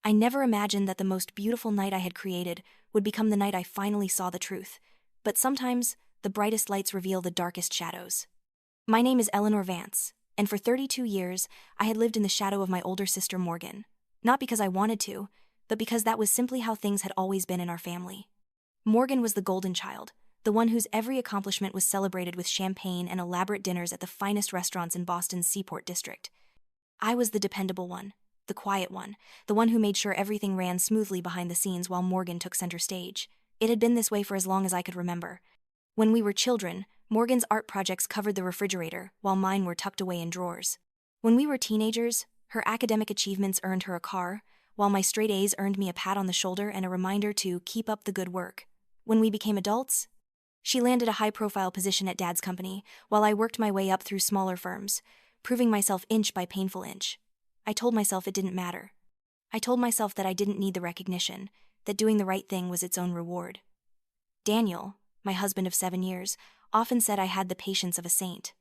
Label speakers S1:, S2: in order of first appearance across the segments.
S1: I never imagined that the most beautiful night I had created would become the night I finally saw the truth. But sometimes, the brightest lights reveal the darkest shadows. My name is Eleanor Vance, and for 32 years, I had lived in the shadow of my older sister Morgan. Not because I wanted to, but because that was simply how things had always been in our family. Morgan was the golden child, the one whose every accomplishment was celebrated with champagne and elaborate dinners at the finest restaurants in Boston's Seaport District. I was the dependable one, the quiet one, the one who made sure everything ran smoothly behind the scenes while Morgan took center stage. It had been this way for as long as I could remember. When we were children, Morgan's art projects covered the refrigerator, while mine were tucked away in drawers. When we were teenagers, her academic achievements earned her a car, while my straight A's earned me a pat on the shoulder and a reminder to keep up the good work. When we became adults, she landed a high-profile position at Dad's company, while I worked my way up through smaller firms, proving myself inch by painful inch. I told myself it didn't matter. I told myself that I didn't need the recognition, that doing the right thing was its own reward. Daniel, my husband of 7 years, often said I had the patience of a saint.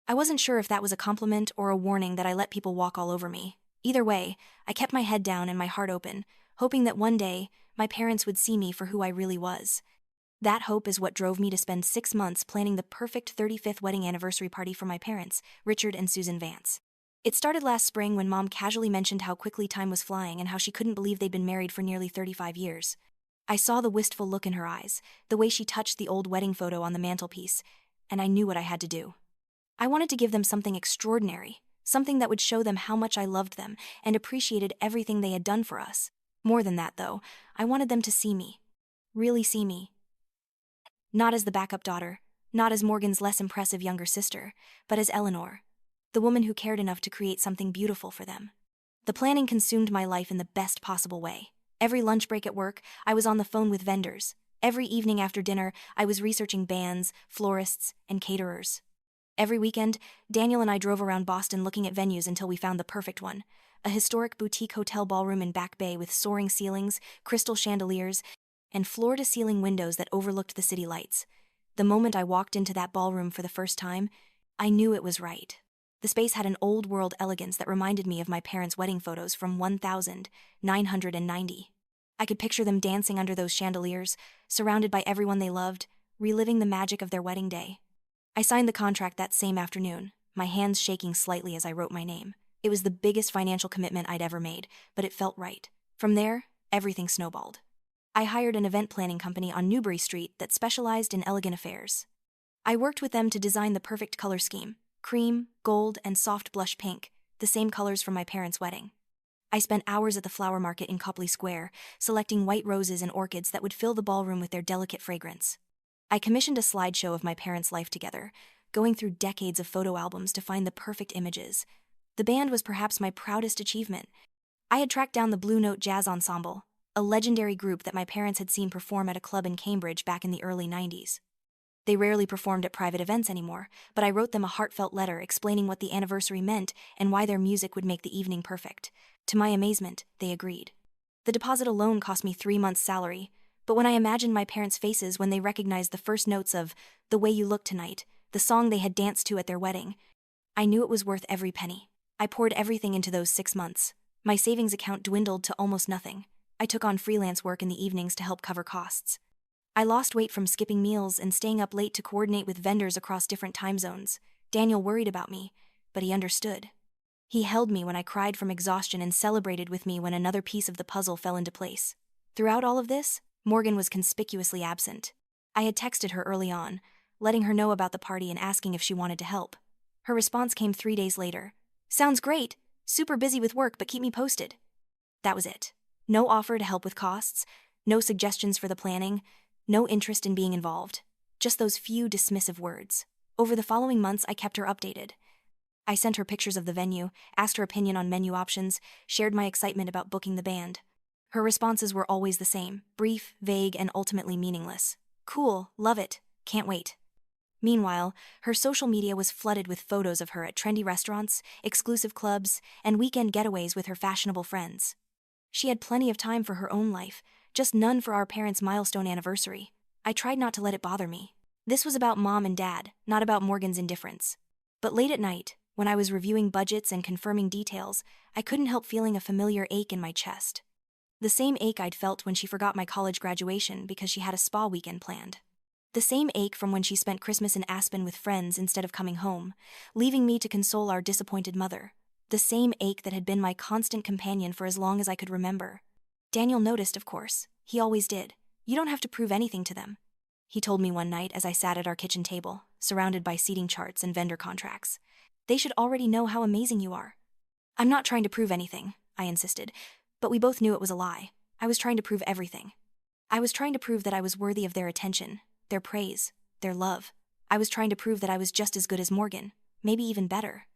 S1: I wasn't sure if that was a compliment or a warning that I let people walk all over me. Either way, I kept my head down and my heart open, hoping that one day, my parents would see me for who I really was. That hope is what drove me to spend 6 months planning the perfect 35th wedding anniversary party for my parents, Richard and Susan Vance. It started last spring when Mom casually mentioned how quickly time was flying and how she couldn't believe they'd been married for nearly 35 years. I saw the wistful look in her eyes, the way she touched the old wedding photo on the mantelpiece, and I knew what I had to do. I wanted to give them something extraordinary, something that would show them how much I loved them and appreciated everything they had done for us. More than that, though, I wanted them to see me. Really see me. Not as the backup daughter, not as Morgan's less impressive younger sister, but as Eleanor, the woman who cared enough to create something beautiful for them. The planning consumed my life in the best possible way. Every lunch break at work, I was on the phone with vendors. Every evening after dinner, I was researching bands, florists, and caterers. Every weekend, Daniel and I drove around Boston looking at venues until we found the perfect one. A historic boutique hotel ballroom in Back Bay with soaring ceilings, crystal chandeliers, and floor-to-ceiling windows that overlooked the city lights. The moment I walked into that ballroom for the first time, I knew it was right. The space had an old-world elegance that reminded me of my parents' wedding photos from 1990. I could picture them dancing under those chandeliers, surrounded by everyone they loved, reliving the magic of their wedding day. I signed the contract that same afternoon, my hands shaking slightly as I wrote my name. It was the biggest financial commitment I'd ever made, but it felt right. From there, everything snowballed. I hired an event planning company on Newbury Street that specialized in elegant affairs. I worked with them to design the perfect color scheme: cream, gold, and soft blush pink, the same colors from my parents' wedding. I spent hours at the flower market in Copley Square, selecting white roses and orchids that would fill the ballroom with their delicate fragrance. I commissioned a slideshow of my parents' life together, going through decades of photo albums to find the perfect images. The band was perhaps my proudest achievement. I had tracked down the Blue Note Jazz Ensemble, a legendary group that my parents had seen perform at a club in Cambridge back in the early 90s. They rarely performed at private events anymore, but I wrote them a heartfelt letter explaining what the anniversary meant and why their music would make the evening perfect. To my amazement, they agreed. The deposit alone cost me 3 months' salary, but when I imagined my parents' faces when they recognized the first notes of "The Way You Look Tonight," the song they had danced to at their wedding, I knew it was worth every penny. I poured everything into those 6 months. My savings account dwindled to almost nothing. I took on freelance work in the evenings to help cover costs. I lost weight from skipping meals and staying up late to coordinate with vendors across different time zones. Daniel worried about me, but he understood. He held me when I cried from exhaustion and celebrated with me when another piece of the puzzle fell into place. Throughout all of this, Morgan was conspicuously absent. I had texted her early on, letting her know about the party and asking if she wanted to help. Her response came 3 days later. "Sounds great. Super busy with work, but keep me posted." That was it. No offer to help with costs, no suggestions for the planning, no interest in being involved. Just those few dismissive words. Over the following months, I kept her updated. I sent her pictures of the venue, asked her opinion on menu options, shared my excitement about booking the band. Her responses were always the same: brief, vague, and ultimately meaningless. "Cool, love it, can't wait." Meanwhile, her social media was flooded with photos of her at trendy restaurants, exclusive clubs, and weekend getaways with her fashionable friends. She had plenty of time for her own life, just none for our parents' milestone anniversary. I tried not to let it bother me. This was about Mom and Dad, not about Morgan's indifference. But late at night, when I was reviewing budgets and confirming details, I couldn't help feeling a familiar ache in my chest. The same ache I'd felt when she forgot my college graduation because she had a spa weekend planned. The same ache from when she spent Christmas in Aspen with friends instead of coming home, leaving me to console our disappointed mother. The same ache that had been my constant companion for as long as I could remember. Daniel noticed, of course. He always did. You don't have to prove anything to them, he told me one night as I sat at our kitchen table, surrounded by seating charts and vendor contracts. They should already know how amazing you are. I'm not trying to prove anything, I insisted, but we both knew it was a lie. I was trying to prove everything. I was trying to prove that I was worthy of their attention, their praise, their love. I was trying to prove that I was just as good as Morgan, maybe even better.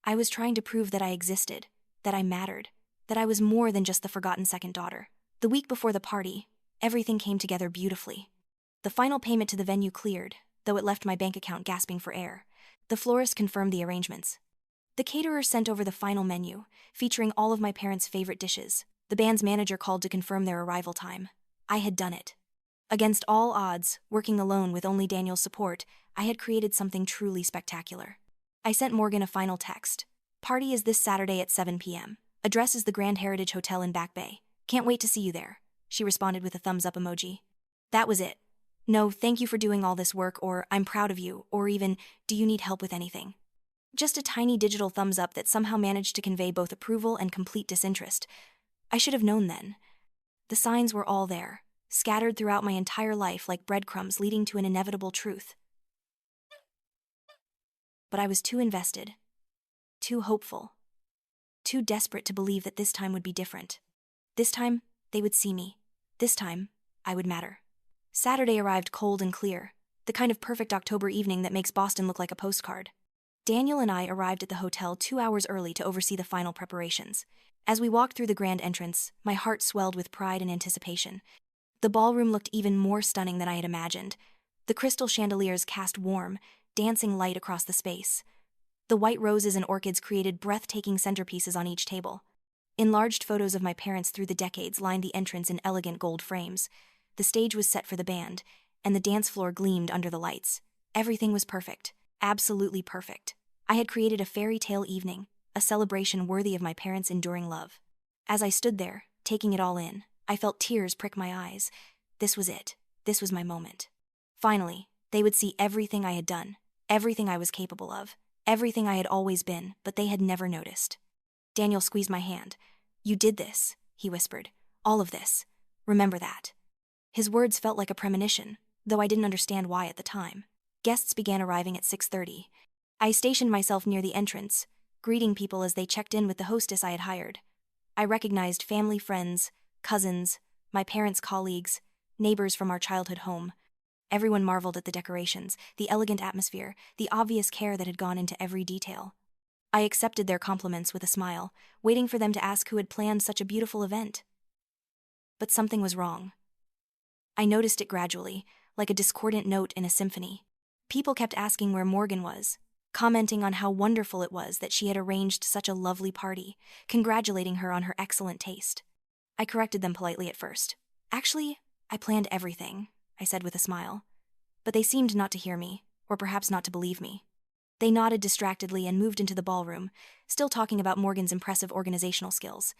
S1: I was trying to prove that I existed, that I mattered, that I was more than just the forgotten second daughter. The week before the party, everything came together beautifully. The final payment to the venue cleared, though it left my bank account gasping for air. The florist confirmed the arrangements. The caterer sent over the final menu, featuring all of my parents' favorite dishes. The band's manager called to confirm their arrival time. I had done it. Against all odds, working alone with only Daniel's support, I had created something truly spectacular. I sent Morgan a final text. Party is this Saturday at 7 p.m. Address is the Grand Heritage Hotel in Back Bay. Can't wait to see you there. She responded with a thumbs up emoji. That was it. No, thank you for doing all this work, or I'm proud of you, or even, do you need help with anything? Just a tiny digital thumbs up that somehow managed to convey both approval and complete disinterest. I should have known then. The signs were all there, scattered throughout my entire life like breadcrumbs leading to an inevitable truth. But I was too invested, too hopeful, too desperate to believe that this time would be different. This time, they would see me. This time, I would matter. Saturday arrived cold and clear, the kind of perfect October evening that makes Boston look like a postcard. Daniel and I arrived at the hotel 2 hours early to oversee the final preparations. As we walked through the grand entrance, my heart swelled with pride and anticipation. The ballroom looked even more stunning than I had imagined. The crystal chandeliers cast warm, dancing light across the space. The white roses and orchids created breathtaking centerpieces on each table. Enlarged photos of my parents through the decades lined the entrance in elegant gold frames. The stage was set for the band, and the dance floor gleamed under the lights. Everything was perfect, absolutely perfect. I had created a fairy tale evening, a celebration worthy of my parents' enduring love. As I stood there, taking it all in, I felt tears prick my eyes. This was it. This was my moment. Finally, they would see everything I had done, everything I was capable of, everything I had always been, but they had never noticed. Daniel squeezed my hand. You did this, he whispered. All of this. Remember that. His words felt like a premonition, though I didn't understand why at the time. Guests began arriving at 6:30. I stationed myself near the entrance, greeting people as they checked in with the hostess I had hired. I recognized family friends, cousins, my parents' colleagues, neighbors from our childhood home. Everyone marveled at the decorations, the elegant atmosphere, the obvious care that had gone into every detail. I accepted their compliments with a smile, waiting for them to ask who had planned such a beautiful event. But something was wrong. I noticed it gradually, like a discordant note in a symphony. People kept asking where Morgan was, commenting on how wonderful it was that she had arranged such a lovely party, congratulating her on her excellent taste. I corrected them politely at first. Actually, I planned everything, I said with a smile. But they seemed not to hear me, or perhaps not to believe me. They nodded distractedly and moved into the ballroom, still talking about Morgan's impressive organizational skills.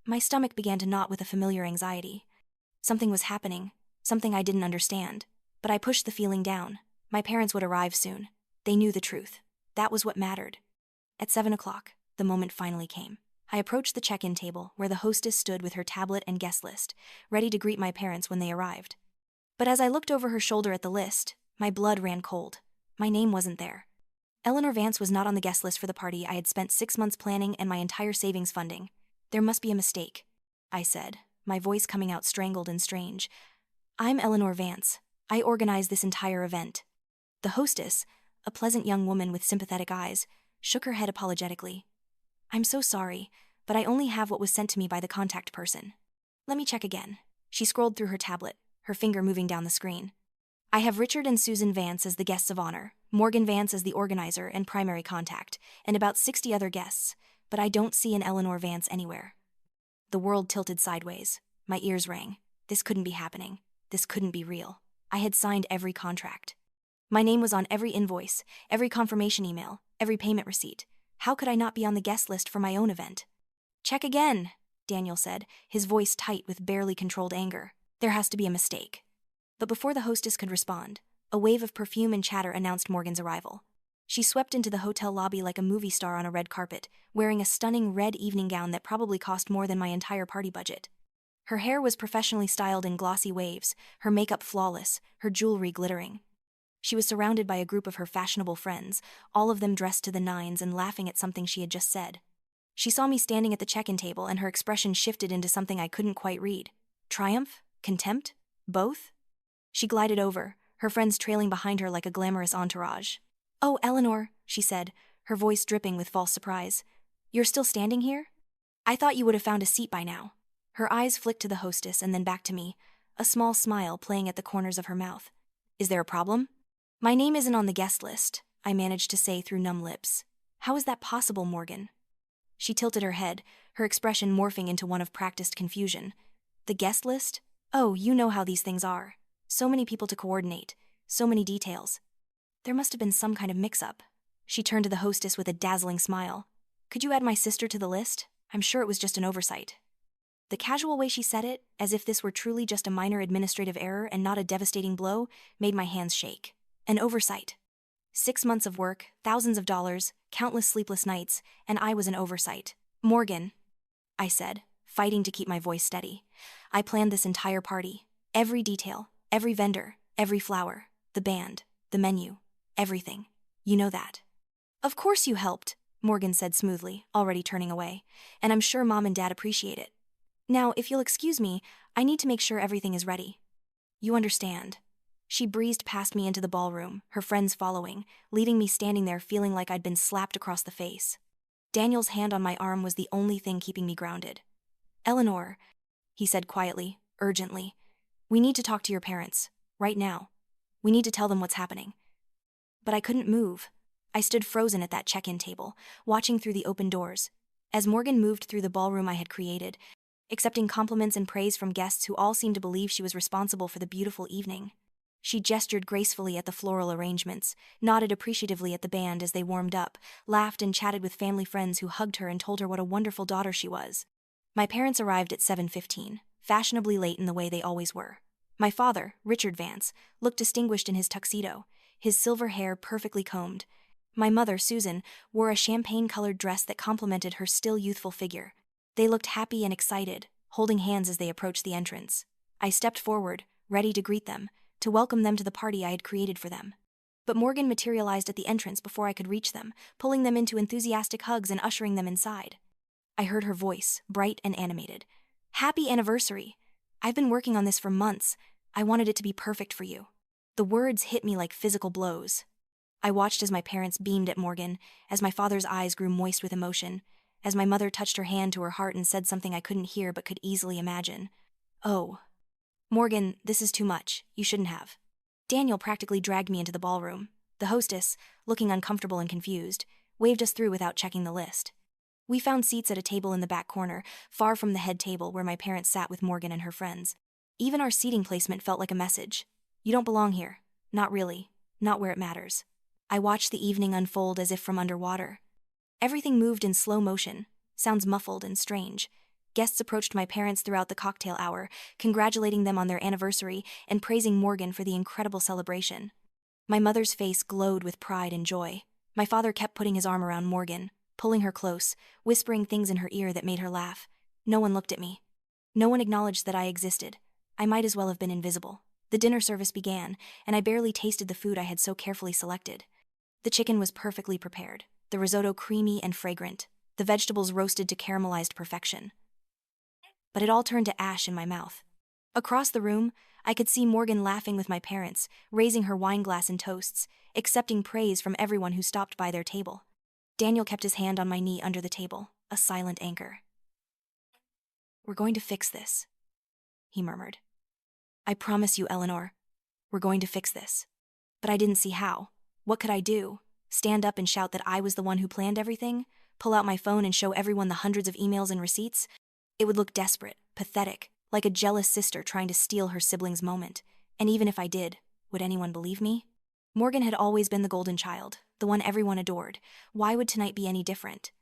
S1: My stomach began to knot with a familiar anxiety. Something was happening, something I didn't understand, but I pushed the feeling down. My parents would arrive soon. They knew the truth. That was what mattered. At 7 o'clock, the moment finally came. I approached the check-in table, where the hostess stood with her tablet and guest list, ready to greet my parents when they arrived. But as I looked over her shoulder at the list, my blood ran cold. My name wasn't there. Eleanor Vance was not on the guest list for the party I had spent 6 months planning and my entire savings funding. There must be a mistake, I said, my voice coming out strangled and strange. I'm Eleanor Vance. I organized this entire event. The hostess, a pleasant young woman with sympathetic eyes, shook her head apologetically. I'm so sorry, but I only have what was sent to me by the contact person. Let me check again. She scrolled through her tablet, her finger moving down the screen. I have Richard and Susan Vance as the guests of honor, Morgan Vance as the organizer and primary contact, and about 60 other guests, but I don't see an Eleanor Vance anywhere. The world tilted sideways. My ears rang. This couldn't be happening. This couldn't be real. I had signed every contract. My name was on every invoice, every confirmation email, every payment receipt. How could I not be on the guest list for my own event? Check again, Daniel said, his voice tight with barely controlled anger. "There has to be a mistake." But before the hostess could respond, a wave of perfume and chatter announced Morgan's arrival. She swept into the hotel lobby like a movie star on a red carpet, wearing a stunning red evening gown that probably cost more than my entire party budget. Her hair was professionally styled in glossy waves, her makeup flawless, her jewelry glittering. She was surrounded by a group of her fashionable friends, all of them dressed to the nines and laughing at something she had just said. She saw me standing at the check-in table and her expression shifted into something I couldn't quite read. Triumph? Contempt? Both? She glided over, her friends trailing behind her like a glamorous entourage. "Oh, Eleanor," she said, her voice dripping with false surprise. "You're still standing here? I thought you would have found a seat by now." Her eyes flicked to the hostess and then back to me, a small smile playing at the corners of her mouth. "Is there a problem?" "My name isn't on the guest list," I managed to say through numb lips. "How is that possible, Morgan?" She tilted her head, her expression morphing into one of practiced confusion. "The guest list? Oh, you know how these things are. So many people to coordinate, so many details. There must have been some kind of mix-up." She turned to the hostess with a dazzling smile. "Could you add my sister to the list? I'm sure it was just an oversight." The casual way she said it, as if this were truly just a minor administrative error and not a devastating blow, made my hands shake. An oversight. 6 months of work, thousands of dollars, countless sleepless nights, and I was an oversight. "Morgan," I said, fighting to keep my voice steady. "I planned this entire party. Every detail, every vendor, every flower, the band, the menu, everything. You know that." "Of course you helped," Morgan said smoothly, already turning away, "and I'm sure Mom and Dad appreciate it. Now, if you'll excuse me, I need to make sure everything is ready. You understand." She breezed past me into the ballroom, her friends following, leaving me standing there feeling like I'd been slapped across the face. Daniel's hand on my arm was the only thing keeping me grounded. "Eleanor," he said quietly, urgently, "we need to talk to your parents, right now. We need to tell them what's happening." But I couldn't move. I stood frozen at that check-in table, watching through the open doors. As Morgan moved through the ballroom I had created, accepting compliments and praise from guests who all seemed to believe she was responsible for the beautiful evening. She gestured gracefully at the floral arrangements, nodded appreciatively at the band as they warmed up, laughed and chatted with family friends who hugged her and told her what a wonderful daughter she was. My parents arrived at 7:15, fashionably late in the way they always were. My father, Richard Vance, looked distinguished in his tuxedo, his silver hair perfectly combed. My mother, Susan, wore a champagne-colored dress that complemented her still youthful figure. They looked happy and excited, holding hands as they approached the entrance. I stepped forward, ready to greet them, to welcome them to the party I had created for them. But Morgan materialized at the entrance before I could reach them, pulling them into enthusiastic hugs and ushering them inside. I heard her voice, bright and animated. "Happy anniversary! I've been working on this for months. I wanted it to be perfect for you." The words hit me like physical blows. I watched as my parents beamed at Morgan, as my father's eyes grew moist with emotion, as my mother touched her hand to her heart and said something I couldn't hear but could easily imagine. "Oh, Morgan, this is too much. You shouldn't have." Daniel practically dragged me into the ballroom. The hostess, looking uncomfortable and confused, waved us through without checking the list. We found seats at a table in the back corner, far from the head table where my parents sat with Morgan and her friends. Even our seating placement felt like a message. "You don't belong here. Not really. Not where it matters." I watched the evening unfold as if from underwater. Everything moved in slow motion, sounds muffled and strange. Guests approached my parents throughout the cocktail hour, congratulating them on their anniversary and praising Morgan for the incredible celebration. My mother's face glowed with pride and joy. My father kept putting his arm around Morgan, pulling her close, whispering things in her ear that made her laugh. No one looked at me. No one acknowledged that I existed. I might as well have been invisible. The dinner service began, and I barely tasted the food I had so carefully selected. The chicken was perfectly prepared, the risotto creamy and fragrant, the vegetables roasted to caramelized perfection. But it all turned to ash in my mouth. Across the room, I could see Morgan laughing with my parents, raising her wine glass and toasts, accepting praise from everyone who stopped by their table. Daniel kept his hand on my knee under the table, a silent anchor. "We're going to fix this," he murmured. "I promise you, Eleanor, we're going to fix this." But I didn't see how. What could I do? Stand up and shout that I was the one who planned everything? Pull out my phone and show everyone the hundreds of emails and receipts? It would look desperate, pathetic, like a jealous sister trying to steal her sibling's moment. And even if I did, would anyone believe me? Morgan had always been the golden child, the one everyone adored. Why would tonight be any different?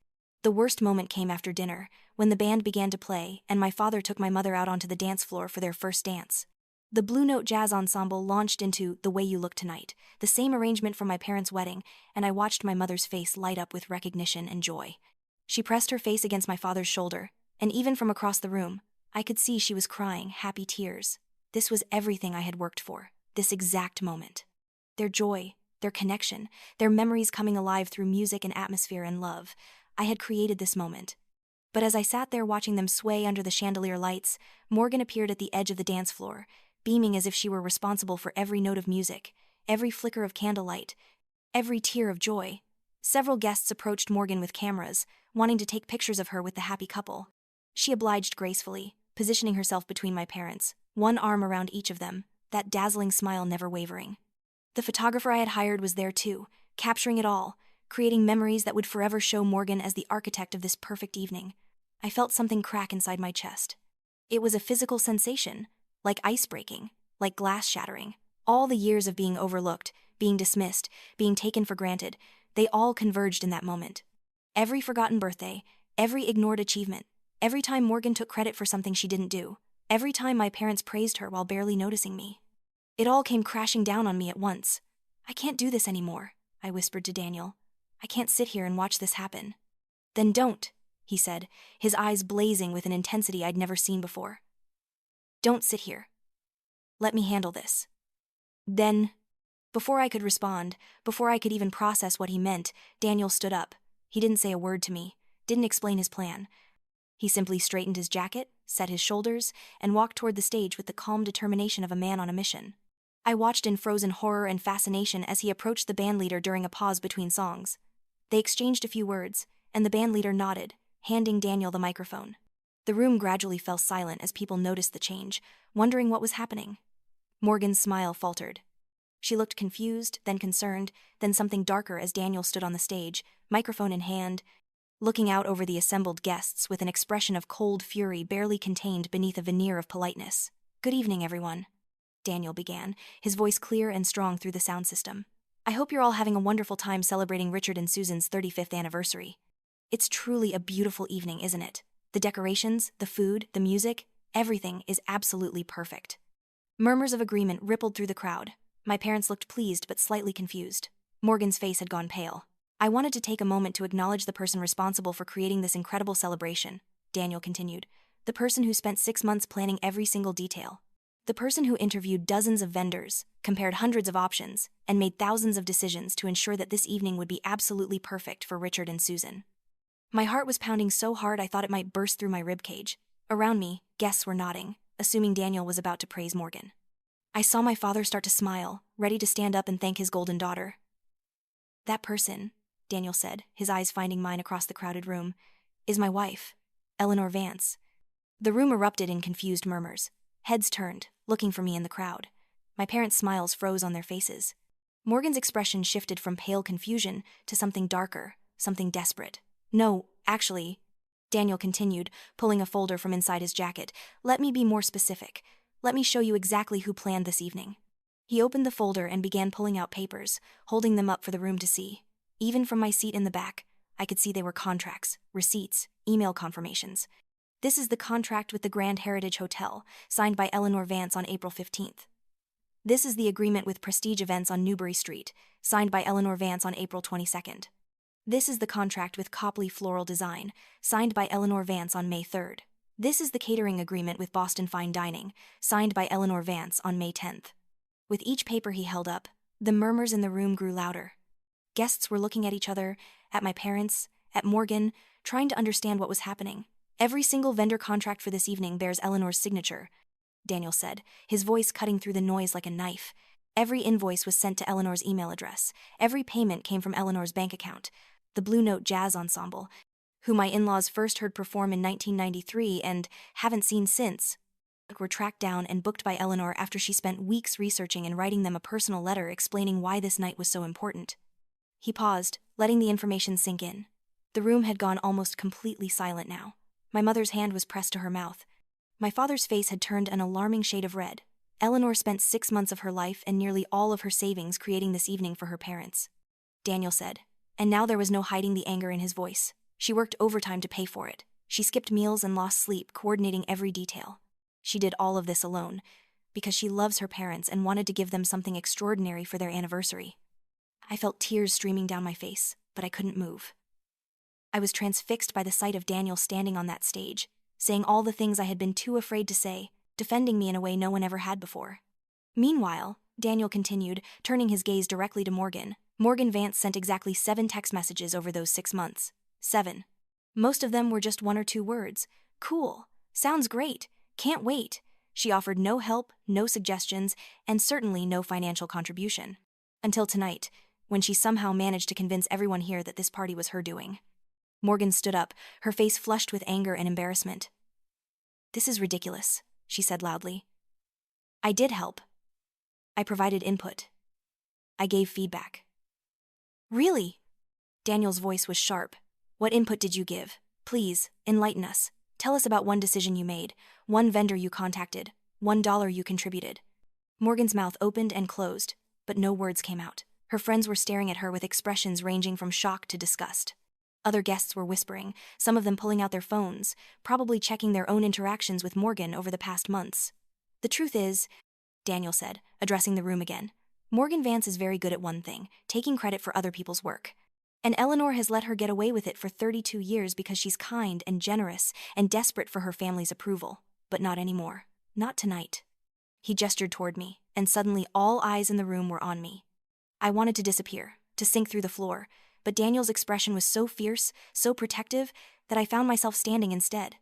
S1: The worst moment came after dinner, when the band began to play and my father took my mother out onto the dance floor for their first dance. The Blue Note Jazz Ensemble launched into The Way You Look Tonight, the same arrangement from my parents' wedding, and I watched my mother's face light up with recognition and joy. She pressed her face against my father's shoulder, and even from across the room, I could see she was crying happy tears. This was everything I had worked for, this exact moment. Their joy, their connection, their memories coming alive through music and atmosphere and love. I had created this moment. But as I sat there watching them sway under the chandelier lights, Morgan appeared at the edge of the dance floor, beaming as if she were responsible for every note of music, every flicker of candlelight, every tear of joy. Several guests approached Morgan with cameras, wanting to take pictures of her with the happy couple. She obliged gracefully, positioning herself between my parents, one arm around each of them, that dazzling smile never wavering. The photographer I had hired was there too, capturing it all, creating memories that would forever show Morgan as the architect of this perfect evening. I felt something crack inside my chest. It was a physical sensation, like ice breaking, like glass shattering. All the years of being overlooked, being dismissed, being taken for granted, they all converged in that moment. Every forgotten birthday, every ignored achievement, every time Morgan took credit for something she didn't do, every time my parents praised her while barely noticing me. It all came crashing down on me at once. I can't do this anymore, I whispered to Daniel. I can't sit here and watch this happen. Then don't, he said, his eyes blazing with an intensity I'd never seen before. Don't sit here. Let me handle this. Then, before I could respond, before I could even process what he meant, Daniel stood up. He didn't say a word to me, didn't explain his plan. He simply straightened his jacket, set his shoulders, and walked toward the stage with the calm determination of a man on a mission. I watched in frozen horror and fascination as he approached the bandleader during a pause between songs. They exchanged a few words, and the bandleader nodded, handing Daniel the microphone. The room gradually fell silent as people noticed the change, wondering what was happening. Morgan's smile faltered. She looked confused, then concerned, then something darker as Daniel stood on the stage, microphone in hand, looking out over the assembled guests with an expression of cold fury barely contained beneath a veneer of politeness. "Good evening, everyone," Daniel began, his voice clear and strong through the sound system. "I hope you're all having a wonderful time celebrating Richard and Susan's 35th anniversary. It's truly a beautiful evening, isn't it? The decorations, the food, the music, everything is absolutely perfect." Murmurs of agreement rippled through the crowd. My parents looked pleased but slightly confused. Morgan's face had gone pale. "I wanted to take a moment to acknowledge the person responsible for creating this incredible celebration," Daniel continued. "The person who spent 6 months planning every single detail. The person who interviewed dozens of vendors, compared hundreds of options, and made thousands of decisions to ensure that this evening would be absolutely perfect for Richard and Susan." My heart was pounding so hard I thought it might burst through my ribcage. Around me, guests were nodding, assuming Daniel was about to praise Morgan. I saw my father start to smile, ready to stand up and thank his golden daughter. "That person," Daniel said, his eyes finding mine across the crowded room, "is my wife, Eleanor Vance." The room erupted in confused murmurs. Heads turned, looking for me in the crowd. My parents' smiles froze on their faces. Morgan's expression shifted from pale confusion to something darker, something desperate. "No, actually," Daniel continued, pulling a folder from inside his jacket, "let me be more specific. Let me show you exactly who planned this evening." He opened the folder and began pulling out papers, holding them up for the room to see. Even from my seat in the back, I could see they were contracts, receipts, email confirmations. "This is the contract with the Grand Heritage Hotel, signed by Eleanor Vance on April 15th. This is the agreement with Prestige Events on Newbury Street, signed by Eleanor Vance on April 22nd. This is the contract with Copley Floral Design, signed by Eleanor Vance on May 3rd. This is the catering agreement with Boston Fine Dining, signed by Eleanor Vance on May 10th. With each paper he held up, the murmurs in the room grew louder. Guests were looking at each other, at my parents, at Morgan, trying to understand what was happening. "Every single vendor contract for this evening bears Eleanor's signature," Daniel said, his voice cutting through the noise like a knife. "Every invoice was sent to Eleanor's email address. Every payment came from Eleanor's bank account. The Blue Note Jazz Ensemble, who my in-laws first heard perform in 1993 and haven't seen since, were tracked down and booked by Eleanor after she spent weeks researching and writing them a personal letter explaining why this night was so important." He paused, letting the information sink in. The room had gone almost completely silent now. My mother's hand was pressed to her mouth. My father's face had turned an alarming shade of red. Eleanor spent 6 months of her life and nearly all of her savings creating this evening for her parents, Daniel said, and now there was no hiding the anger in his voice. She worked overtime to pay for it. She skipped meals and lost sleep, coordinating every detail. She did all of this alone, because she loves her parents and wanted to give them something extraordinary for their anniversary. I felt tears streaming down my face, but I couldn't move. I was transfixed by the sight of Daniel standing on that stage, saying all the things I had been too afraid to say, defending me in a way no one ever had before. Meanwhile, Daniel continued, turning his gaze directly to Morgan. Morgan Vance sent exactly 7 text messages over those 6 months. 7. Most of them were just 1 or 2 words. Cool. Sounds great. Can't wait. She offered no help, no suggestions, and certainly no financial contribution. Until tonight, when she somehow managed to convince everyone here that this party was her doing. Morgan stood up, her face flushed with anger and embarrassment. "This is ridiculous," she said loudly. "I did help. I provided input. I gave feedback." "Really?" Daniel's voice was sharp. "What input did you give? Please, enlighten us. Tell us about one decision you made, one vendor you contacted, $1 you contributed." Morgan's mouth opened and closed, but no words came out. Her friends were staring at her with expressions ranging from shock to disgust. Other guests were whispering, some of them pulling out their phones, probably checking their own interactions with Morgan over the past months. "The truth is," Daniel said, addressing the room again, "Morgan Vance is very good at one thing, taking credit for other people's work. And Eleanor has let her get away with it for 32 years because she's kind and generous and desperate for her family's approval. But not anymore. Not tonight." He gestured toward me, and suddenly all eyes in the room were on me. I wanted to disappear, to sink through the floor, but Daniel's expression was so fierce, so protective, that I found myself standing instead.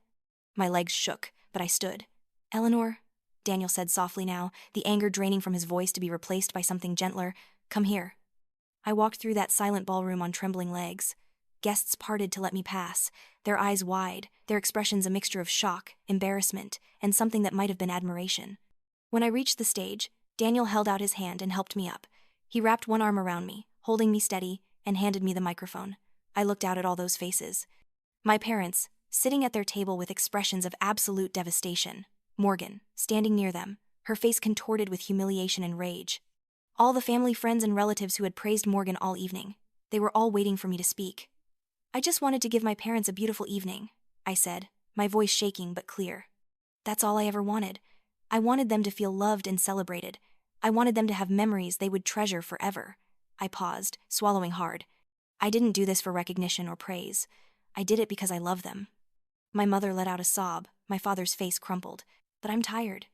S1: My legs shook, but I stood. "Eleanor," Daniel said softly now, the anger draining from his voice to be replaced by something gentler, "come here." I walked through that silent ballroom on trembling legs. Guests parted to let me pass, their eyes wide, their expressions a mixture of shock, embarrassment, and something that might have been admiration. When I reached the stage, Daniel held out his hand and helped me up. He wrapped one arm around me, holding me steady, and handed me the microphone. I looked out at all those faces. My parents, sitting at their table with expressions of absolute devastation. Morgan, standing near them, her face contorted with humiliation and rage. All the family, friends, and relatives who had praised Morgan all evening. They were all waiting for me to speak. "I just wanted to give my parents a beautiful evening," I said, my voice shaking but clear. "That's all I ever wanted. I wanted them to feel loved and celebrated. I wanted them to have memories they would treasure forever." I paused, swallowing hard. I didn't do this for recognition or praise. I did it because I love them. My mother let out a sob, my father's face crumpled. "But I'm tired,"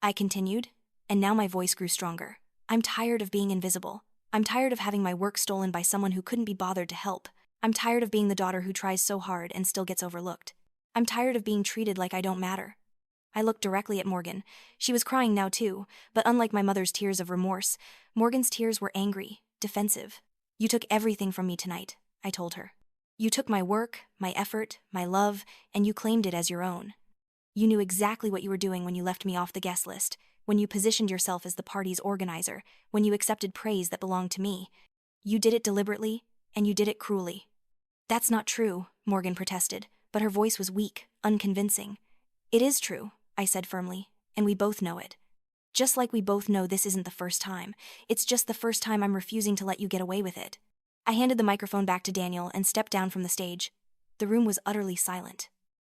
S1: I continued, and now my voice grew stronger. "I'm tired of being invisible. I'm tired of having my work stolen by someone who couldn't be bothered to help. I'm tired of being the daughter who tries so hard and still gets overlooked. I'm tired of being treated like I don't matter." I looked directly at Morgan. She was crying now too, but unlike my mother's tears of remorse, Morgan's tears were angry, defensive. "You took everything from me tonight," I told her. "You took my work, my effort, my love, and you claimed it as your own. You knew exactly what you were doing when you left me off the guest list, when you positioned yourself as the party's organizer, when you accepted praise that belonged to me. You did it deliberately, and you did it cruelly." "That's not true," Morgan protested, but her voice was weak, unconvincing. "It is true," I said firmly, "and we both know it. Just like we both know this isn't the first time. It's just the first time I'm refusing to let you get away with it." I handed the microphone back to Daniel and stepped down from the stage. The room was utterly silent.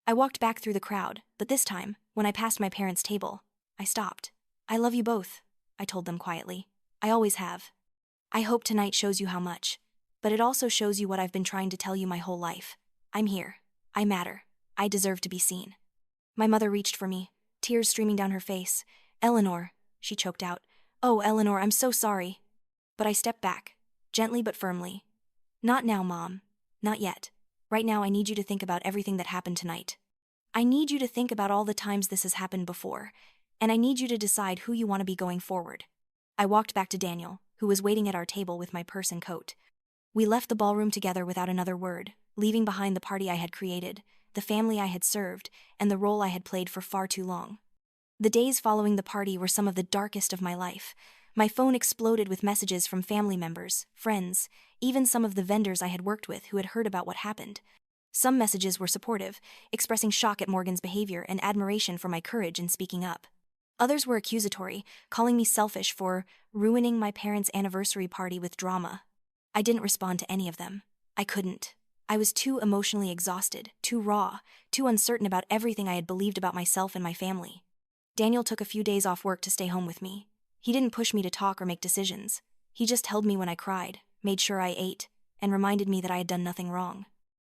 S1: I walked back through the crowd, but this time, when I passed my parents' table, I stopped. "I love you both," I told them quietly. "I always have. I hope tonight shows you how much. But it also shows you what I've been trying to tell you my whole life. I'm here. I matter. I deserve to be seen." My mother reached for me, tears streaming down her face. "Eleanor," she choked out. "Oh, Eleanor, I'm so sorry." But I stepped back, gently but firmly. "Not now, Mom. Not yet. Right now I need you to think about everything that happened tonight. I need you to think about all the times this has happened before, and I need you to decide who you want to be going forward." I walked back to Daniel, who was waiting at our table with my purse and coat. We left the ballroom together without another word, leaving behind the party I had created, the family I had served, and the role I had played for far too long. The days following the party were some of the darkest of my life. My phone exploded with messages from family members, friends, even some of the vendors I had worked with who had heard about what happened. Some messages were supportive, expressing shock at Morgan's behavior and admiration for my courage in speaking up. Others were accusatory, calling me selfish for ruining my parents' anniversary party with drama. I didn't respond to any of them. I couldn't. I was too emotionally exhausted, too raw, too uncertain about everything I had believed about myself and my family. Daniel took a few days off work to stay home with me. He didn't push me to talk or make decisions. He just held me when I cried, made sure I ate, and reminded me that I had done nothing wrong.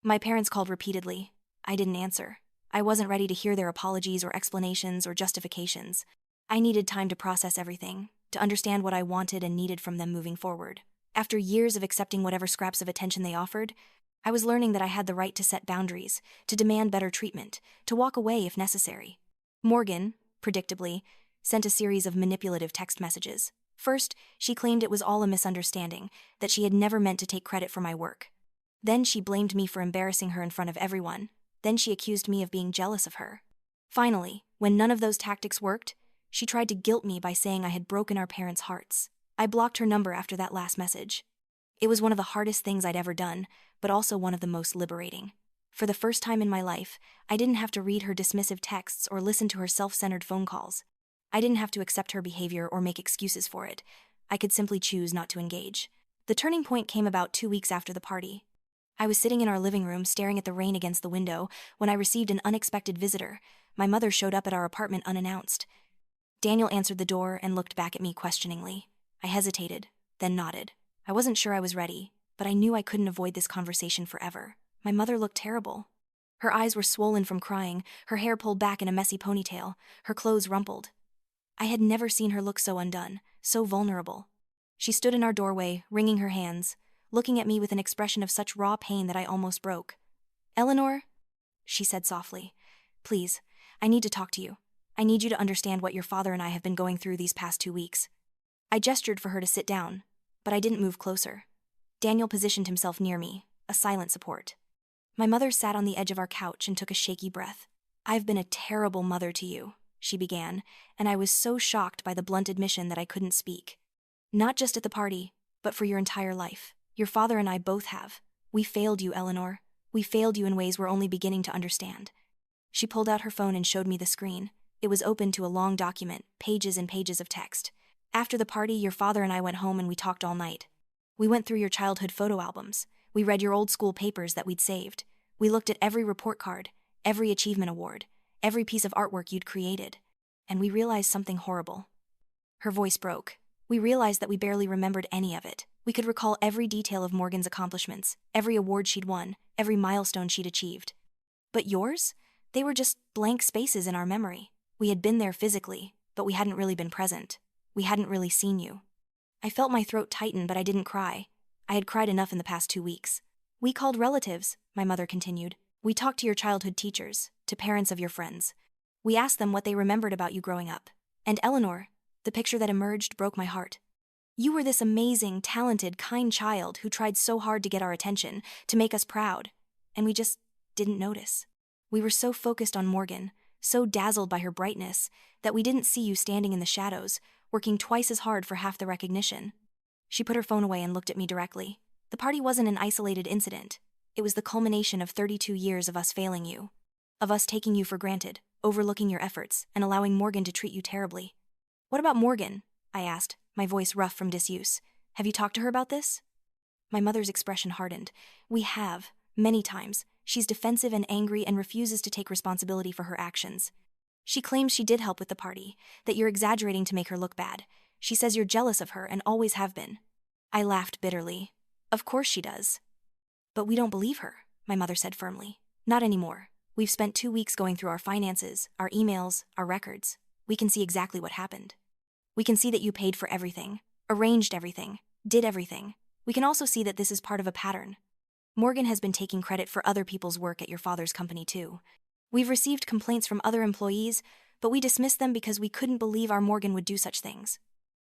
S1: My parents called repeatedly. I didn't answer. I wasn't ready to hear their apologies or explanations or justifications. I needed time to process everything, to understand what I wanted and needed from them moving forward. After years of accepting whatever scraps of attention they offered, I was learning that I had the right to set boundaries, to demand better treatment, to walk away if necessary. Morgan, predictably, sent a series of manipulative text messages. First, she claimed it was all a misunderstanding, that she had never meant to take credit for my work. Then she blamed me for embarrassing her in front of everyone. Then she accused me of being jealous of her. Finally, when none of those tactics worked, she tried to guilt me by saying I had broken our parents' hearts. I blocked her number after that last message. It was one of the hardest things I'd ever done, but also one of the most liberating. For the first time in my life, I didn't have to read her dismissive texts or listen to her self-centered phone calls. I didn't have to accept her behavior or make excuses for it. I could simply choose not to engage. The turning point came about 2 weeks after the party. I was sitting in our living room staring at the rain against the window when I received an unexpected visitor. My mother showed up at our apartment unannounced. Daniel answered the door and looked back at me questioningly. I hesitated, then nodded. I wasn't sure I was ready, but I knew I couldn't avoid this conversation forever. My mother looked terrible. Her eyes were swollen from crying, her hair pulled back in a messy ponytail, her clothes rumpled. I had never seen her look so undone, so vulnerable. She stood in our doorway, wringing her hands, looking at me with an expression of such raw pain that I almost broke. "Eleanor," she said softly, "please, I need to talk to you. I need you to understand what your father and I have been going through these past 2 weeks." I gestured for her to sit down, but I didn't move closer. Daniel positioned himself near me, a silent support. My mother sat on the edge of our couch and took a shaky breath. "I've been a terrible mother to you," she began, and I was so shocked by the blunt admission that I couldn't speak. "Not just at the party, but for your entire life. Your father and I both have. We failed you, Eleanor. We failed you in ways we're only beginning to understand." She pulled out her phone and showed me the screen. It was open to a long document, pages and pages of text. "After the party, your father and I went home and we talked all night. We went through your childhood photo albums. We read your old school papers that we'd saved. We looked at every report card, every achievement award, every piece of artwork you'd created. And we realized something horrible." Her voice broke. "We realized that we barely remembered any of it. We could recall every detail of Morgan's accomplishments, every award she'd won, every milestone she'd achieved. But yours? They were just blank spaces in our memory. We had been there physically, but we hadn't really been present. We hadn't really seen you." I felt my throat tighten, but I didn't cry. I had cried enough in the past 2 weeks. "We called relatives," my mother continued. "We talked to your childhood teachers, to parents of your friends. We asked them what they remembered about you growing up. And Eleanor, the picture that emerged broke my heart. You were this amazing, talented, kind child who tried so hard to get our attention, to make us proud, and we just didn't notice. We were so focused on Morgan, so dazzled by her brightness, that we didn't see you standing in the shadows, working twice as hard for half the recognition." She put her phone away and looked at me directly. "The party wasn't an isolated incident. It was the culmination of 32 years of us failing you. Of us taking you for granted, overlooking your efforts, and allowing Morgan to treat you terribly." "What about Morgan?" I asked, my voice rough from disuse. "Have you talked to her about this?" My mother's expression hardened. "We have, many times. She's defensive and angry and refuses to take responsibility for her actions. She claims she did help with the party, that you're exaggerating to make her look bad. She says you're jealous of her and always have been." I laughed bitterly. "Of course she does." "But we don't believe her," my mother said firmly. "Not anymore. We've spent 2 weeks going through our finances, our emails, our records. We can see exactly what happened. We can see that you paid for everything, arranged everything, did everything. We can also see that this is part of a pattern. Morgan has been taking credit for other people's work at your father's company too. We've received complaints from other employees, but we dismissed them because we couldn't believe our Morgan would do such things."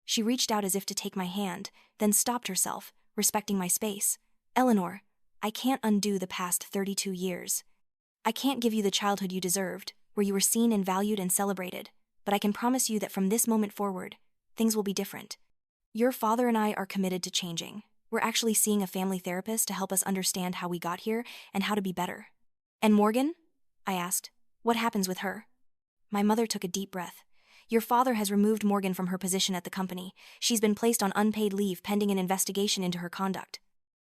S1: She reached out as if to take my hand, then stopped herself, respecting my space. "Eleanor, I can't undo the past 32 years. I can't give you the childhood you deserved, where you were seen and valued and celebrated, but I can promise you that from this moment forward, things will be different. Your father and I are committed to changing. We're actually seeing a family therapist to help us understand how we got here and how to be better." "And Morgan?" I asked. "What happens with her?" My mother took a deep breath. "Your father has removed Morgan from her position at the company. She's been placed on unpaid leave pending an investigation into her conduct."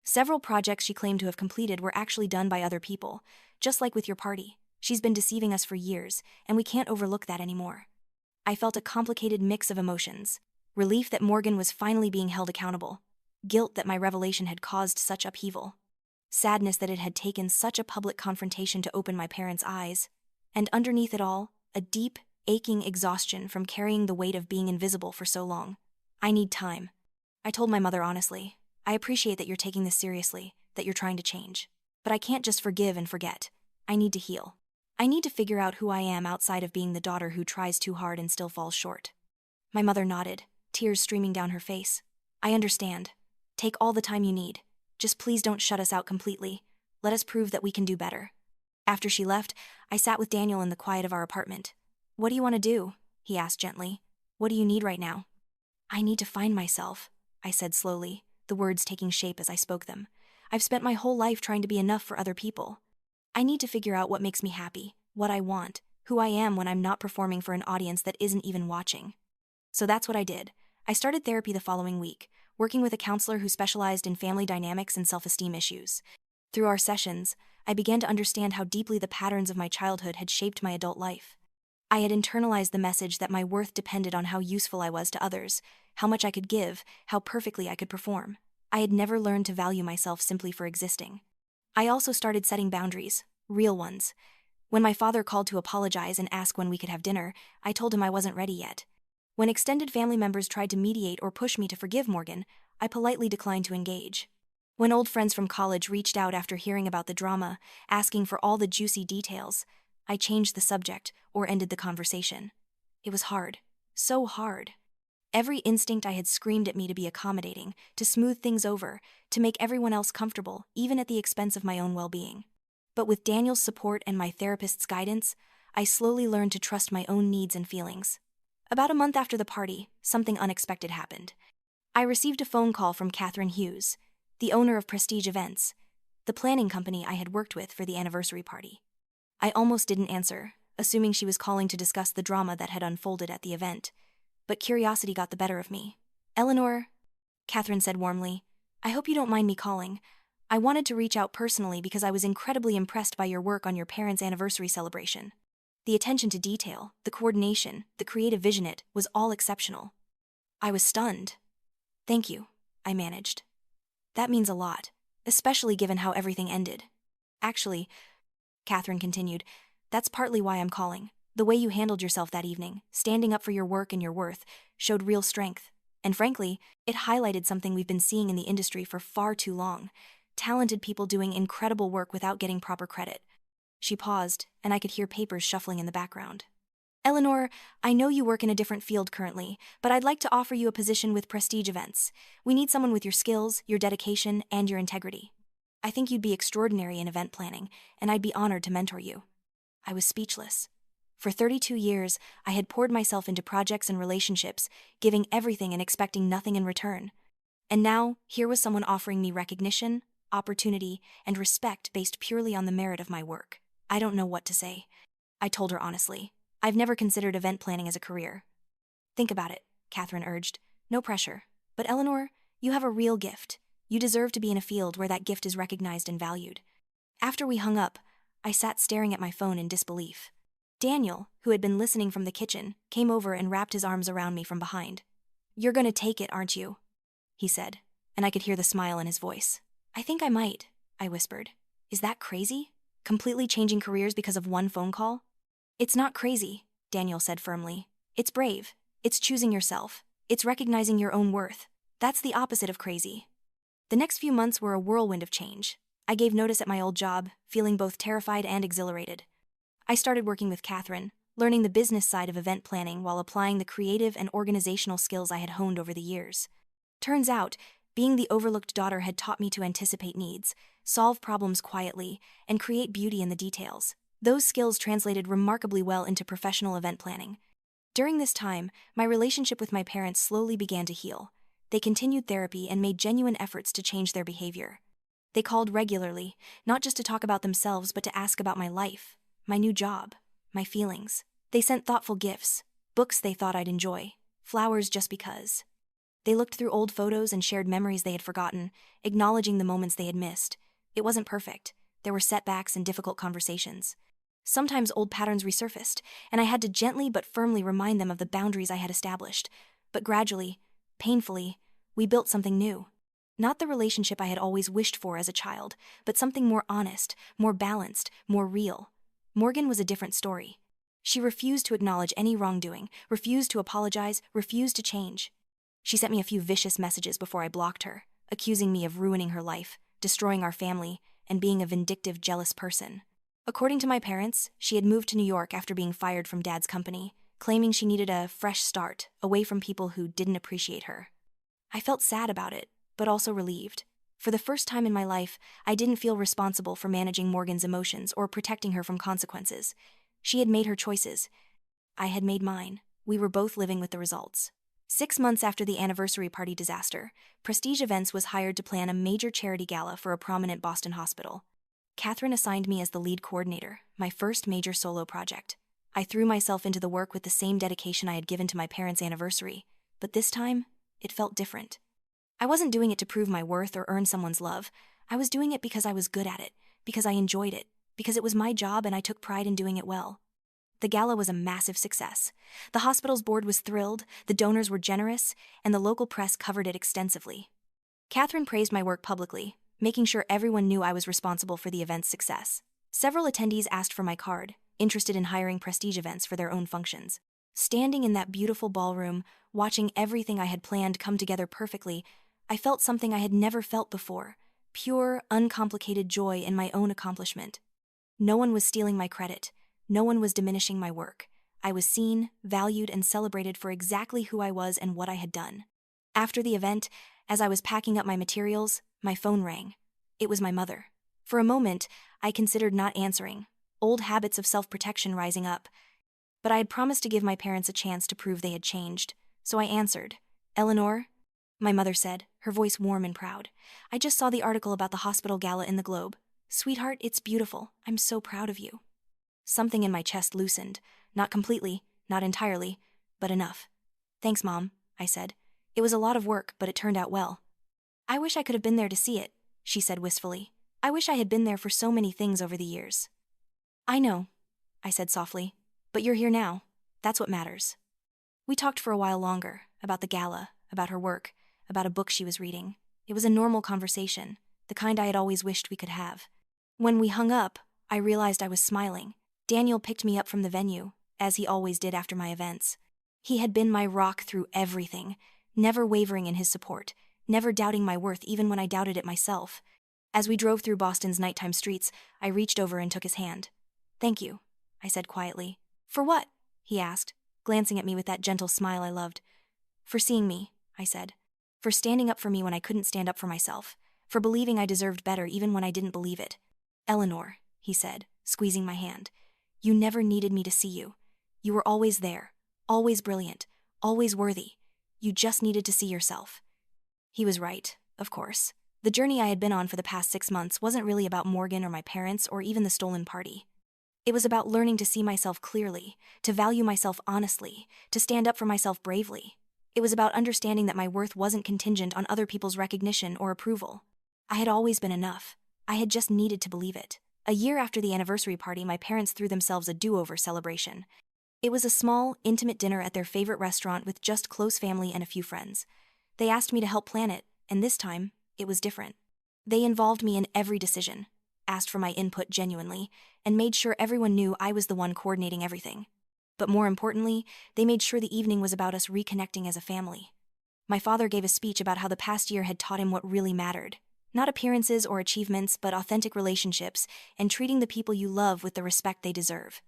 S1: Several projects she claimed to have completed were actually done by other people, just like with your party. She's been deceiving us for years, and we can't overlook that anymore. I felt a complicated mix of emotions. Relief that Morgan was finally being held accountable. Guilt that my revelation had caused such upheaval. Sadness that it had taken such a public confrontation to open my parents' eyes. And underneath it all, a deep, aching exhaustion from carrying the weight of being invisible for so long. I need time. I told my mother honestly. I appreciate that you're taking this seriously, that you're trying to change. But I can't just forgive and forget. I need to heal. I need to figure out who I am outside of being the daughter who tries too hard and still falls short. My mother nodded, tears streaming down her face. I understand. Take all the time you need. Just please don't shut us out completely. Let us prove that we can do better. After she left, I sat with Daniel in the quiet of our apartment. What do you want to do? He asked gently. What do you need right now? I need to find myself, I said slowly, the words taking shape as I spoke them. I've spent my whole life trying to be enough for other people. I need to figure out what makes me happy, what I want, who I am when I'm not performing for an audience that isn't even watching. So that's what I did. I started therapy the following week, working with a counselor who specialized in family dynamics and self-esteem issues. Through our sessions, I began to understand how deeply the patterns of my childhood had shaped my adult life. I had internalized the message that my worth depended on how useful I was to others, how much I could give, how perfectly I could perform. I had never learned to value myself simply for existing. I also started setting boundaries, real ones. When my father called to apologize and ask when we could have dinner, I told him I wasn't ready yet. When extended family members tried to mediate or push me to forgive Morgan, I politely declined to engage. When old friends from college reached out after hearing about the drama, asking for all the juicy details, I changed the subject or ended the conversation. It was hard. So hard. Every instinct I had screamed at me to be accommodating, to smooth things over, to make everyone else comfortable, even at the expense of my own well-being. But with Daniel's support and my therapist's guidance, I slowly learned to trust my own needs and feelings. About a month after the party, something unexpected happened. I received a phone call from Catherine Hughes, the owner of Prestige Events, the planning company I had worked with for the anniversary party. I almost didn't answer, assuming she was calling to discuss the drama that had unfolded at the event. But curiosity got the better of me. Eleanor, Catherine said warmly, I hope you don't mind me calling. I wanted to reach out personally because I was incredibly impressed by your work on your parents' anniversary celebration. The attention to detail, the coordination, the creative vision, it was all exceptional. I was stunned. Thank you, I managed. That means a lot, especially given how everything ended. Actually, Catherine continued, that's partly why I'm calling. The way you handled yourself that evening, standing up for your work and your worth, showed real strength. And frankly, it highlighted something we've been seeing in the industry for far too long. Talented people doing incredible work without getting proper credit. She paused, and I could hear papers shuffling in the background. Eleanor, I know you work in a different field currently, but I'd like to offer you a position with Prestige Events. We need someone with your skills, your dedication, and your integrity. I think you'd be extraordinary in event planning, and I'd be honored to mentor you. I was speechless. For 32 years, I had poured myself into projects and relationships, giving everything and expecting nothing in return. And now, here was someone offering me recognition, opportunity, and respect based purely on the merit of my work. I don't know what to say. I told her honestly. I've never considered event planning as a career. Think about it, Catherine urged. No pressure. But Eleanor, you have a real gift. You deserve to be in a field where that gift is recognized and valued. After we hung up, I sat staring at my phone in disbelief. Daniel, who had been listening from the kitchen, came over and wrapped his arms around me from behind. You're gonna take it, aren't you? He said, and I could hear the smile in his voice. I think I might, I whispered. Is that crazy? Completely changing careers because of one phone call? It's not crazy, Daniel said firmly. It's brave. It's choosing yourself. It's recognizing your own worth. That's the opposite of crazy. The next few months were a whirlwind of change. I gave notice at my old job, feeling both terrified and exhilarated. I started working with Catherine, learning the business side of event planning while applying the creative and organizational skills I had honed over the years. Turns out, being the overlooked daughter had taught me to anticipate needs, solve problems quietly, and create beauty in the details. Those skills translated remarkably well into professional event planning. During this time, my relationship with my parents slowly began to heal. They continued therapy and made genuine efforts to change their behavior. They called regularly, not just to talk about themselves but to ask about my life, my new job, my feelings. They sent thoughtful gifts, books they thought I'd enjoy, flowers just because. They looked through old photos and shared memories they had forgotten, acknowledging the moments they had missed. It wasn't perfect. There were setbacks and difficult conversations. Sometimes old patterns resurfaced, and I had to gently but firmly remind them of the boundaries I had established. But gradually, painfully, we built something new. Not the relationship I had always wished for as a child, but something more honest, more balanced, more real. Morgan was a different story. She refused to acknowledge any wrongdoing, refused to apologize, refused to change. She sent me a few vicious messages before I blocked her, accusing me of ruining her life, destroying our family, and being a vindictive, jealous person. According to my parents, she had moved to New York after being fired from Dad's company, claiming she needed a fresh start, away from people who didn't appreciate her. I felt sad about it, but also relieved. For the first time in my life, I didn't feel responsible for managing Morgan's emotions or protecting her from consequences. She had made her choices. I had made mine. We were both living with the results. 6 months after the anniversary party disaster, Prestige Events was hired to plan a major charity gala for a prominent Boston hospital. Catherine assigned me as the lead coordinator, my first major solo project. I threw myself into the work with the same dedication I had given to my parents' anniversary, but this time, it felt different. I wasn't doing it to prove my worth or earn someone's love. I was doing it because I was good at it, because I enjoyed it, because it was my job and I took pride in doing it well. The gala was a massive success. The hospital's board was thrilled, the donors were generous, and the local press covered it extensively. Catherine praised my work publicly, making sure everyone knew I was responsible for the event's success. Several attendees asked for my card, interested in hiring Prestige Events for their own functions. Standing in that beautiful ballroom, watching everything I had planned come together perfectly, I felt something I had never felt before, pure, uncomplicated joy in my own accomplishment. No one was stealing my credit. No one was diminishing my work. I was seen, valued, and celebrated for exactly who I was and what I had done. After the event, as I was packing up my materials, my phone rang. It was my mother. For a moment, I considered not answering, old habits of self-protection rising up. But I had promised to give my parents a chance to prove they had changed, so I answered. "Eleanor?" My mother said, her voice warm and proud. "I just saw the article about the hospital gala in the Globe. Sweetheart, it's beautiful. I'm so proud of you." Something in my chest loosened. Not completely, not entirely, but enough. "Thanks, Mom," I said. "It was a lot of work, but it turned out well." "I wish I could have been there to see it," she said wistfully. "I wish I had been there for so many things over the years." "I know," I said softly, "but you're here now. That's what matters." We talked for a while longer, about the gala, about her work, about a book she was reading. It was a normal conversation, the kind I had always wished we could have. When we hung up, I realized I was smiling. Daniel picked me up from the venue, as he always did after my events. He had been my rock through everything, never wavering in his support, never doubting my worth even when I doubted it myself. As we drove through Boston's nighttime streets, I reached over and took his hand. "Thank you," I said quietly. "For what?" he asked, glancing at me with that gentle smile I loved. "For seeing me," I said. "For standing up for me when I couldn't stand up for myself. For believing I deserved better even when I didn't believe it." "Eleanor," he said, squeezing my hand. "You never needed me to see you. You were always there, always brilliant, always worthy. You just needed to see yourself." He was right, of course. The journey I had been on for the past 6 months wasn't really about Morgan or my parents or even the stolen party. It was about learning to see myself clearly, to value myself honestly, to stand up for myself bravely. It was about understanding that my worth wasn't contingent on other people's recognition or approval. I had always been enough. I had just needed to believe it. A year after the anniversary party, my parents threw themselves a do-over celebration. It was a small, intimate dinner at their favorite restaurant with just close family and a few friends. They asked me to help plan it, and this time, it was different. They involved me in every decision, asked for my input genuinely, and made sure everyone knew I was the one coordinating everything. But more importantly, they made sure the evening was about us reconnecting as a family. My father gave a speech about how the past year had taught him what really mattered. Not appearances or achievements, but authentic relationships, and treating the people you love with the respect they deserve.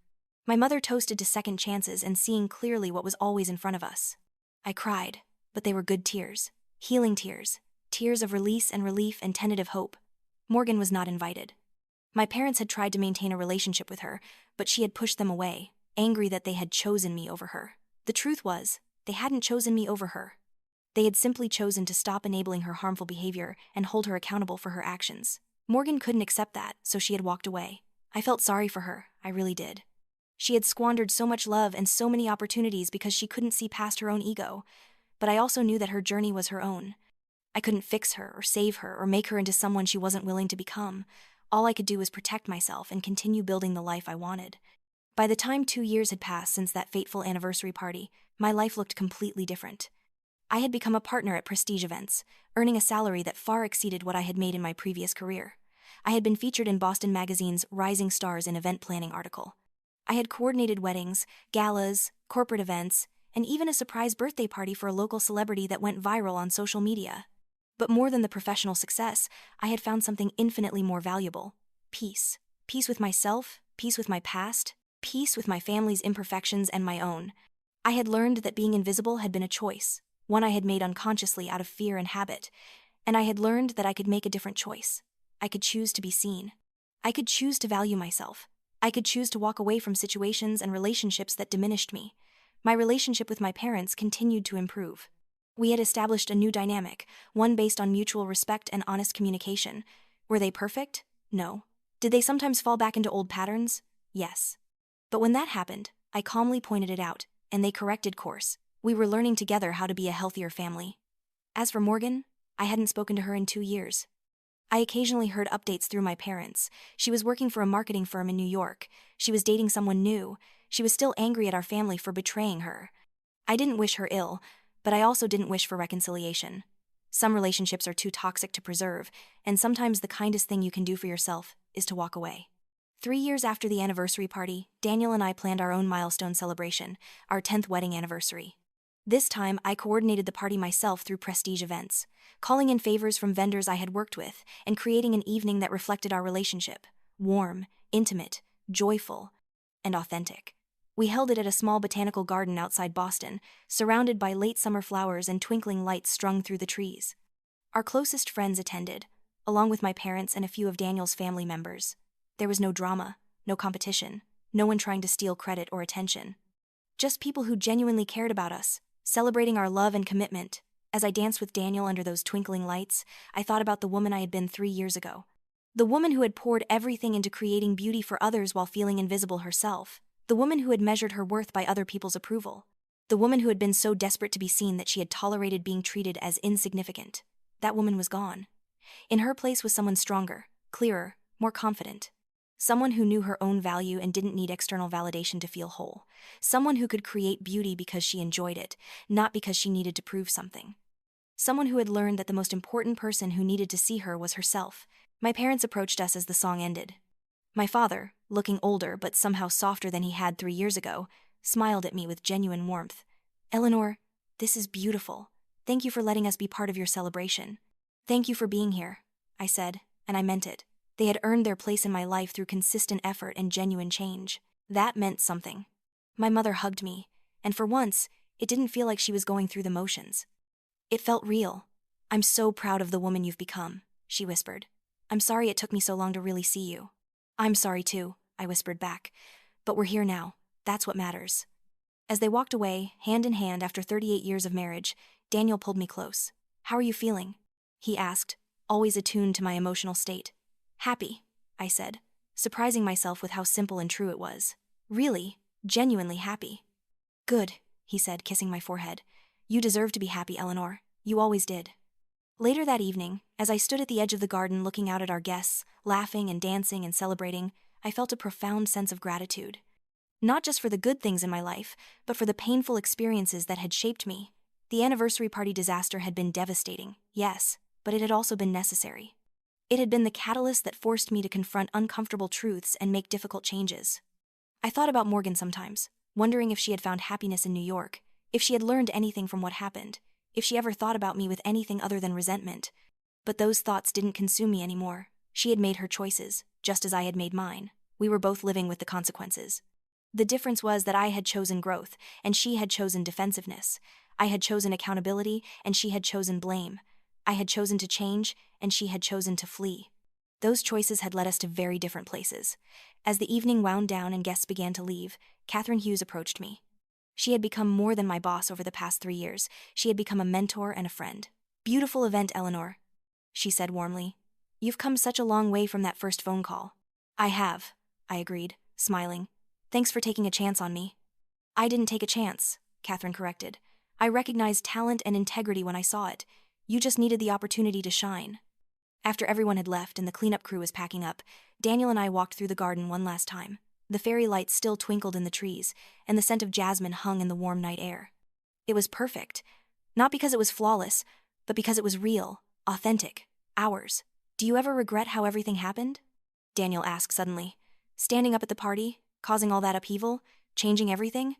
S1: My mother toasted to second chances and seeing clearly what was always in front of us. I cried, but they were good tears. Healing tears. Tears of release and relief and tentative hope. Morgan was not invited. My parents had tried to maintain a relationship with her, but she had pushed them away, angry that they had chosen me over her. The truth was, they hadn't chosen me over her. They had simply chosen to stop enabling her harmful behavior and hold her accountable for her actions. Morgan couldn't accept that, so she had walked away. I felt sorry for her, I really did. She had squandered so much love and so many opportunities because she couldn't see past her own ego. but I also knew that her journey was her own. I couldn't fix her or save her or make her into someone she wasn't willing to become. All I could do was protect myself and continue building the life I wanted. By the time 2 years had passed since that fateful anniversary party, my life looked completely different. I had become a partner at prestige events, earning a salary that far exceeded what I had made in my previous career. I had been featured in Boston Magazine's Rising Stars in Event Planning article. I had coordinated weddings, galas, corporate events, and even a surprise birthday party for a local celebrity that went viral on social media. But more than the professional success, I had found something infinitely more valuable: peace. Peace with myself, peace with my past, peace with my family's imperfections and my own. I had learned that being invisible had been a choice, one I had made unconsciously out of fear and habit, and I had learned that I could make a different choice. I could choose to be seen. I could choose to value myself. I could choose to walk away from situations and relationships that diminished me. My relationship with my parents continued to improve. We had established a new dynamic, one based on mutual respect and honest communication. Were they perfect? No. Did they sometimes fall back into old patterns? Yes. But when that happened, I calmly pointed it out, and they corrected course. We were learning together how to be a healthier family. As for Morgan, I hadn't spoken to her in 2 years. I occasionally heard updates through my parents. She was working for a marketing firm in New York. She was dating someone new. She was still angry at our family for betraying her. I didn't wish her ill, but I also didn't wish for reconciliation. Some relationships are too toxic to preserve, and sometimes the kindest thing you can do for yourself is to walk away. 3 years after the anniversary party, Daniel and I planned our own milestone celebration, our 10th wedding anniversary. This time, I coordinated the party myself through prestige events, calling in favors from vendors I had worked with, and creating an evening that reflected our relationship: warm, intimate, joyful, and authentic. We held it at a small botanical garden outside Boston, surrounded by late summer flowers and twinkling lights strung through the trees. Our closest friends attended, along with my parents and a few of Daniel's family members. There was no drama, no competition, no one trying to steal credit or attention. Just people who genuinely cared about us, celebrating our love and commitment. As I danced with Daniel under those twinkling lights, I thought about the woman I had been 3 years ago. The woman who had poured everything into creating beauty for others while feeling invisible herself. The woman who had measured her worth by other people's approval. The woman who had been so desperate to be seen that she had tolerated being treated as insignificant. That woman was gone. In her place was someone stronger, clearer, more confident. Someone who knew her own value and didn't need external validation to feel whole. Someone who could create beauty because she enjoyed it, not because she needed to prove something. Someone who had learned that the most important person who needed to see her was herself. My parents approached us as the song ended. My father, looking older but somehow softer than he had 3 years ago, smiled at me with genuine warmth. "Eleanor, this is beautiful. Thank you for letting us be part of your celebration." "Thank you for being here," I said, and I meant it. They had earned their place in my life through consistent effort and genuine change. That meant something. My mother hugged me, and for once, it didn't feel like she was going through the motions. It felt real. "I'm so proud of the woman you've become," she whispered. "I'm sorry it took me so long to really see you." "I'm sorry too," I whispered back. "But we're here now. That's what matters." As they walked away, hand in hand after 38 years of marriage, Daniel pulled me close. "How are you feeling?" he asked, always attuned to my emotional state. "Happy," I said, surprising myself with how simple and true it was. "Really, genuinely happy." "Good," he said, kissing my forehead. "You deserve to be happy, Eleanor. You always did." Later that evening, as I stood at the edge of the garden looking out at our guests, laughing and dancing and celebrating, I felt a profound sense of gratitude. Not just for the good things in my life, but for the painful experiences that had shaped me. The anniversary party disaster had been devastating, yes, but it had also been necessary. It had been the catalyst that forced me to confront uncomfortable truths and make difficult changes. I thought about Morgan sometimes, wondering if she had found happiness in New York, if she had learned anything from what happened, if she ever thought about me with anything other than resentment. But those thoughts didn't consume me anymore. She had made her choices, just as I had made mine. We were both living with the consequences. The difference was that I had chosen growth, and she had chosen defensiveness. I had chosen accountability, and she had chosen blame. I had chosen to change, and she had chosen to flee. Those choices had led us to very different places. As the evening wound down and guests began to leave, Catherine Hughes approached me. She had become more than my boss over the past 3 years. She had become a mentor and a friend. "Beautiful event, Eleanor," she said warmly. "You've come such a long way from that first phone call." "I have," I agreed, smiling. "Thanks for taking a chance on me." "I didn't take a chance," Catherine corrected. I recognized talent and integrity when I saw it. You just needed the opportunity to shine. After everyone had left and the cleanup crew was packing up, Daniel and I walked through the garden one last time. The fairy lights still twinkled in the trees, and the scent of jasmine hung in the warm night air. It was perfect. Not because it was flawless, but because it was real, authentic, ours. Do you ever regret how everything happened? Daniel asked suddenly. Standing up at the party, causing all that upheaval, changing everything?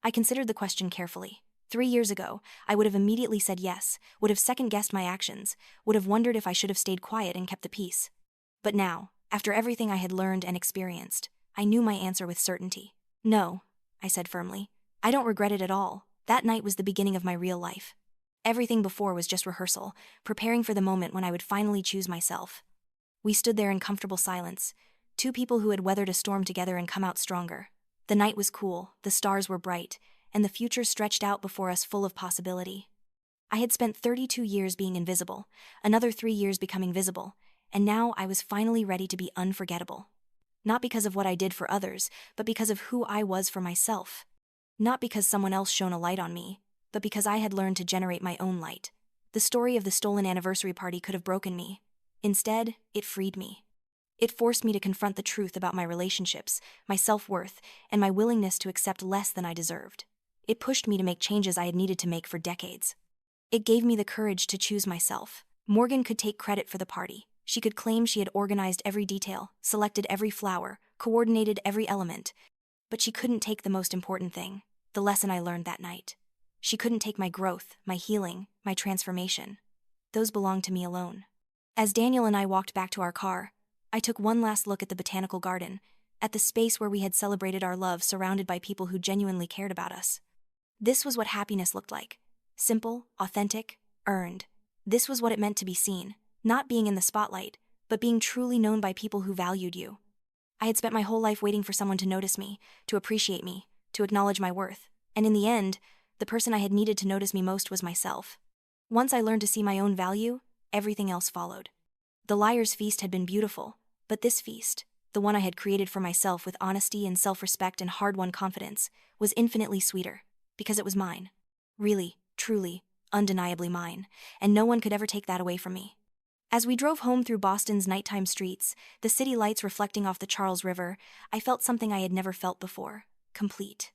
S1: I considered the question carefully. 3 years ago, I would have immediately said yes, would have second-guessed my actions, would have wondered if I should have stayed quiet and kept the peace. But now, after everything I had learned and experienced, I knew my answer with certainty. No, I said firmly. I don't regret it at all. That night was the beginning of my real life. Everything before was just rehearsal, preparing for the moment when I would finally choose myself. We stood there in comfortable silence, two people who had weathered a storm together and come out stronger. The night was cool, the stars were bright, and the future stretched out before us full of possibility. I had spent 32 years being invisible, another 3 years becoming visible, and now I was finally ready to be unforgettable. Not because of what I did for others, but because of who I was for myself. Not because someone else shone a light on me, but because I had learned to generate my own light. The story of the stolen anniversary party could have broken me. Instead, it freed me. It forced me to confront the truth about my relationships, my self-worth, and my willingness to accept less than I deserved. It pushed me to make changes I had needed to make for decades. It gave me the courage to choose myself. Morgan could take credit for the party. She could claim she had organized every detail, selected every flower, coordinated every element. But she couldn't take the most important thing, the lesson I learned that night. She couldn't take my growth, my healing, my transformation. Those belonged to me alone. As Daniel and I walked back to our car, I took one last look at the botanical garden, at the space where we had celebrated our love surrounded by people who genuinely cared about us. This was what happiness looked like. Simple, authentic, earned. This was what it meant to be seen, not being in the spotlight, but being truly known by people who valued you. I had spent my whole life waiting for someone to notice me, to appreciate me, to acknowledge my worth, and in the end, the person I had needed to notice me most was myself. Once I learned to see my own value, everything else followed. The Liar's Feast had been beautiful, but this feast, the one I had created for myself with honesty and self-respect and hard-won confidence, was infinitely sweeter, because it was mine. Really, truly, undeniably mine, and no one could ever take that away from me. As we drove home through Boston's nighttime streets, the city lights reflecting off the Charles River, I felt something I had never felt before: complete.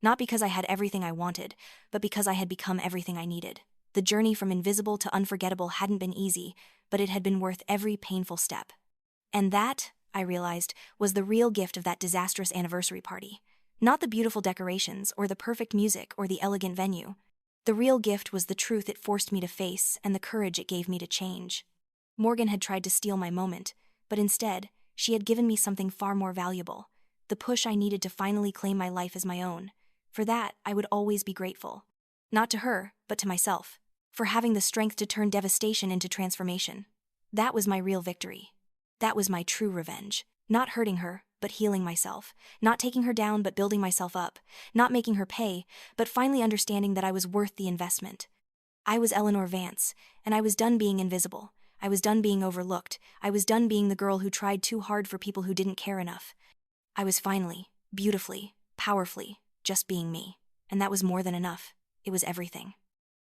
S1: Not because I had everything I wanted, but because I had become everything I needed. The journey from invisible to unforgettable hadn't been easy, but it had been worth every painful step. And that, I realized, was the real gift of that disastrous anniversary party. Not the beautiful decorations, or the perfect music, or the elegant venue. The real gift was the truth it forced me to face and the courage it gave me to change. Morgan had tried to steal my moment, but instead, she had given me something far more valuable: the push I needed to finally claim my life as my own. For that, I would always be grateful. Not to her, but to myself, for having the strength to turn devastation into transformation. That was my real victory. That was my true revenge. Not hurting her, but healing myself. Not taking her down, but building myself up. Not making her pay, but finally understanding that I was worth the investment. I was Eleanor Vance, and I was done being invisible. I was done being overlooked. I was done being the girl who tried too hard for people who didn't care enough. I was finally, beautifully, powerfully, just being me. And that was more than enough. It was everything.